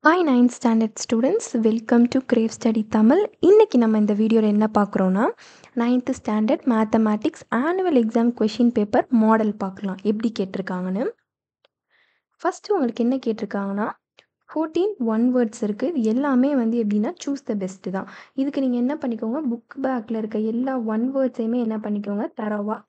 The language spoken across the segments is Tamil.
Hi 9th standard students, welcome to grave study Tamil. இன்றைக்கி நம்ம இந்த வீடியோவில் என்ன பார்க்குறோன்னா 9th standard mathematics annual exam question paper model பார்க்கலாம் எப்படி கேட்டிருக்காங்கன்னு. ஃபஸ்ட்டு உங்களுக்கு என்ன கேட்டிருக்காங்கன்னா 14 ஒன் வேர்ட்ஸ் இருக்குது. இது எல்லாமே எப்படின்னா சூஸ் த பெஸ்ட்டு தான். இதுக்கு நீங்கள் என்ன பண்ணிக்கோங்க, புக் பேக்கில் இருக்க எல்லா ஒன் வேர்ட்ஸையுமே என்ன பண்ணிக்கோங்க, தரவாக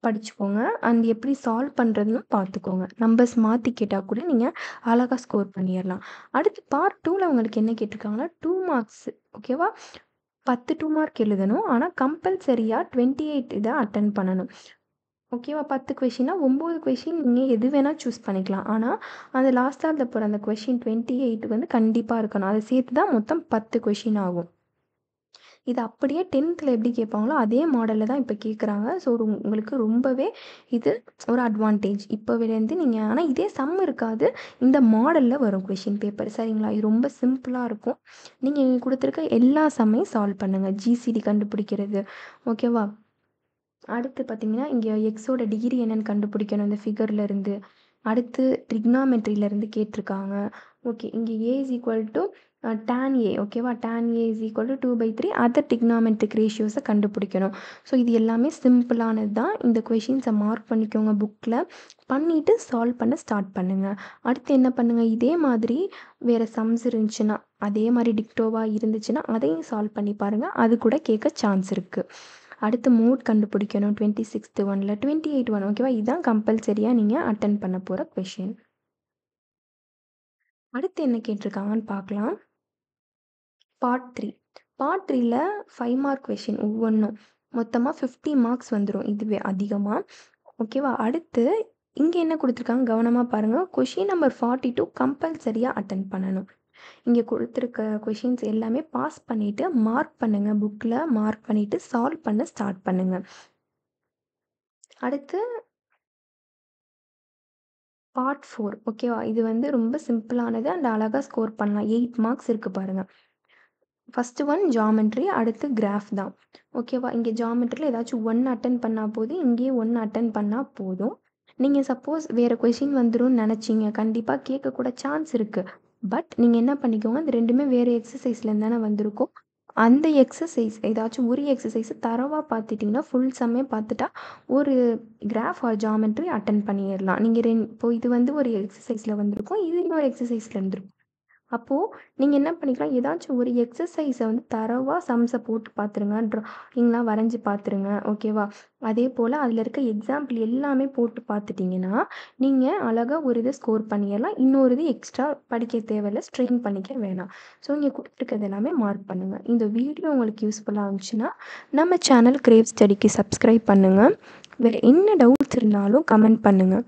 படிச்சுக்கோங்க. அண்ட் எப்படி சால்வ் பண்ணுறதுன்னு பார்த்துக்கோங்க. நம்பர்ஸ் மாற்றி கேட்டால் கூட நீங்கள் அழகாக ஸ்கோர் பண்ணிடலாம். அடுத்து பார்ட் 2ல் உங்களுக்கு என்ன கேட்டிருக்காங்கன்னா 2 மார்க்ஸ், ஓகேவா? 10 2 மார்க் எழுதணும். ஆனால் கம்பல்சரியாக 28 இதை அட்டன் பண்ணணும், ஓகேவா? 10 கொஷின்னா 9 கொஷின் நீங்கள் எது வேணால் சூஸ் பண்ணிக்கலாம். ஆனால் அந்த லாஸ்ட்டாக போகிற அந்த கொஷின் 28 கண்டிப்பாக இருக்கணும். அதை சேர்த்து தான் மொத்தம் 10 கொஷின் ஆகும். இது அப்படியே 10th எப்படி கேட்பாங்களோ அதே மாடலில் தான் இப்போ கேட்குறாங்க. ஸோ உங்களுக்கு ரொம்பவே இது ஒரு அட்வான்டேஜ் இப்போவிலேருந்து நீங்கள். ஆனால் இதே சம் இருக்காது, இந்த மாடலில் வரும் கொஷின் பேப்பர், சரிங்களா? இது ரொம்ப சிம்பிளாக இருக்கும். நீங்கள் இங்கே கொடுத்துருக்க எல்லா சம்மையும் சால்வ் பண்ணுங்கள். ஜிசிடி கண்டுபிடிக்கிறது, ஓகேவா? அடுத்து பார்த்தீங்கன்னா இங்கே எக்ஸோட டிகிரி என்னென்னு கண்டுபிடிக்கணும் இந்த ஃபிகர்லேருந்து. அடுத்து ட்ரிக்னாமெட்ரியிலேருந்து கேட்டிருக்காங்க. ஓகே, இங்கே A is equal to tan A, ஓகேவா? tan A is equal to 2/3 other trigonometric ரேஷியோஸை கண்டுபிடிக்கணும். ஸோ இது எல்லாமே சிம்பிளானது தான். இந்த கொஷின்ஸை மார்க் பண்ணிக்கோங்க புக்கில், பண்ணிவிட்டு சால்வ் பண்ண ஸ்டார்ட் பண்ணுங்கள். அடுத்து என்ன பண்ணுங்கள், இதே மாதிரி வேறு சம்ஸ் இருந்துச்சுன்னா, அதே மாதிரி டிக்டோவாக இருந்துச்சுன்னா அதையும் சால்வ் பண்ணி பாருங்கள். அது கூட கேட்க சான்ஸ் இருக்குது. அடுத்து மோட் கண்டுபிடிக்கணும் 26th ஒன்ல 28 ஒன், ஓகேவா? இதுதான் கம்பல்சரியாக நீங்கள் அட்டன் பண்ண போகிற கொஷின். அடுத்து என்ன கேட்டிருக்காங்கன்னு பார்க்கலாம். பார்ட் 3. பார்ட் 3ல் 5 மார்க் கொஷின் ஒவ்வொன்றும் மொத்தமாக 50 மார்க்ஸ் வந்துடும், இதுவே அதிகமாக, ஓகேவா? அடுத்து இங்கே என்ன கொடுத்துருக்காங்க கவனமாக பாருங்கள். கொஷின் நம்பர் 42 கம்பல்சரியாக அட்டன் பண்ணணும். இங்கே கொடுத்துருக்க கொஷின்ஸ் எல்லாமே பாஸ் பண்ணிவிட்டு மார்க் பண்ணுங்கள், புக்கில் மார்க் பண்ணிவிட்டு சால்வ் பண்ண ஸ்டார்ட் பண்ணுங்கள். அடுத்து பார்ட் 4, ஓகேவா? இது ரொம்ப சிம்பிளானது அண்ட் அழகாக ஸ்கோர் பண்ணலாம். 8 மார்க்ஸ் இருக்குது பாருங்கள். ஃபஸ்ட்டு ஒன் ஜாமெட்ரி, அடுத்து கிராஃப் தான், ஓகேவா? இங்கே ஜாமெட்ரியில் ஏதாச்சும் 1 அட்டன் பண்ணால் போதும், இங்கேயும் 1 அட்டன் பண்ணால் போதும். நீங்கள் சப்போஸ் வேறு கொஷின் வந்துரும்னு நினச்சிங்க, கண்டிப்பாக கேட்கக்கூட சான்ஸ் இருக்குது. பட் நீங்கள் என்ன பண்ணிக்கோங்க, இந்த ரெண்டுமே வேறு எக்ஸசைஸ்லேருந்து தானே வந்திருக்கும். அந்த எக்ஸசைஸ் ஏதாச்சும் ஒரு எக்ஸசைஸை தரவாக பார்த்துட்டிங்கன்னா ஃபுல் சம்மே பார்த்துட்டா ஒரு கிராஃப் ஆர் ஜாமெட்ரி அட்டன் பண்ணிடலாம். நீங்கள் இப்போ இது ஒரு எக்ஸசைஸில் வந்திருக்கும், இது இன்னொரு எக்ஸசைஸில் இருந்திருக்கும். அப்போது நீங்கள் என்ன பண்ணிக்கலாம், ஏதாச்சும் ஒரு எக்ஸசைஸை தரவாக சம்ஸை போட்டு பார்த்துருங்க, ட்ராயிங்லாம் வரைஞ்சி பார்த்துருங்க, ஓகேவா? அதே போல் அதில் இருக்க எக்ஸாம்பிள் எல்லாமே போட்டு பார்த்துட்டிங்கன்னா நீங்கள் அழகாக ஒரு இதை ஸ்கோர் பண்ணிடலாம். இன்னொரு இது எக்ஸ்ட்ரா படிக்க தேவையில்லை, ஸ்ட்ரெயின் பண்ணிக்க வேணாம். ஸோ இங்கே கொடுத்துருக்கிறது எல்லாமே மார்க் பண்ணுங்கள். இந்த வீடியோ உங்களுக்கு யூஸ்ஃபுல்லாக இருந்துச்சுன்னா நம்ம சேனல் கிரேவ் ஸ்டடிக்கு சப்ஸ்கிரைப் பண்ணுங்கள். வேறு என்ன டவுட்ஸ் இருந்தாலும் கமெண்ட் பண்ணுங்கள்.